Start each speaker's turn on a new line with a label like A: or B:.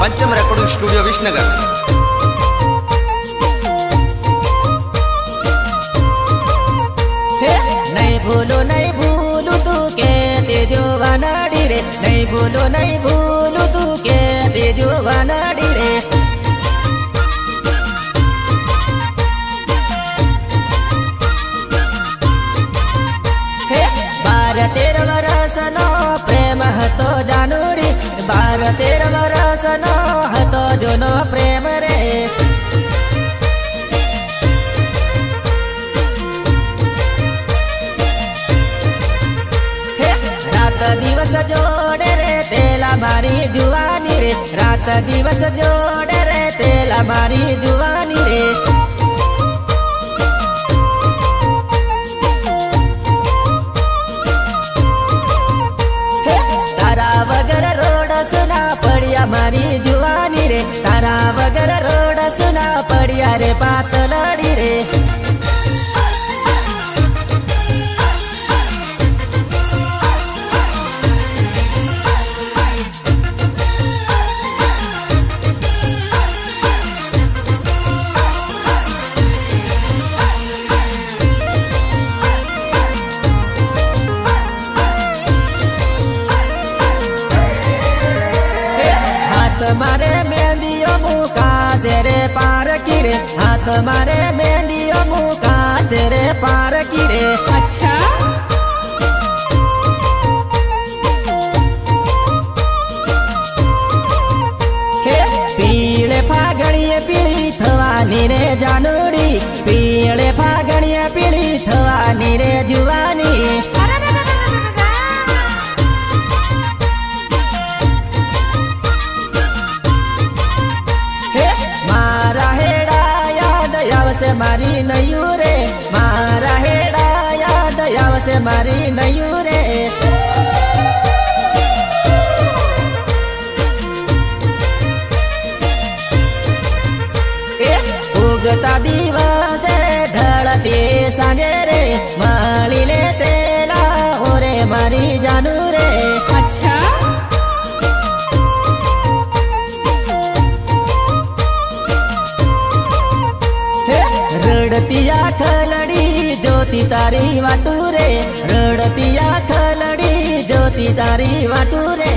A: पंचम recording studio Visnagar.
B: नहीं भूलू तू के तेजो वानाडी रे, नहीं भूलू तू के तेजो वानाडी रे। बार 13 वर्षनो प्रेम हतो जानुडी, 12-13 वर्षनो हतो जोनो प्रेम रे। रात दिवस जोड़े रे तेला मारी जुवानी रे, रात दिवस जोड़े रे तेला मारी जुवानी रे। तारा वगर रोड सुना पड़िया मारी जुवानी रे, तारा वगर रोड सुना पड़िया रे पातलड़ी रे। मारे मेहंदियों मुका से रे पार की रे, हाथ मारे मेहंदियों मुका से रे पार की रे।
C: अच्छा
B: पीले फागणिये पीली थवानी रे जानुडी, पीले फागणिये पीली थवानी रे जुवानी। मारा हेड़ा याद आवसे मारी नयूरे, मारा हेड़ा याद आवसे मारी नयूरे। उगता दिवसे ढळते सांगे रे, माळीले तेला ओरे मारी जानू रे।
C: अच्छा
B: रडतिया खलड़ी ज्योति तारी वाटू रे, रडतिया खलड़ी ज्योति तारी वाटू रे।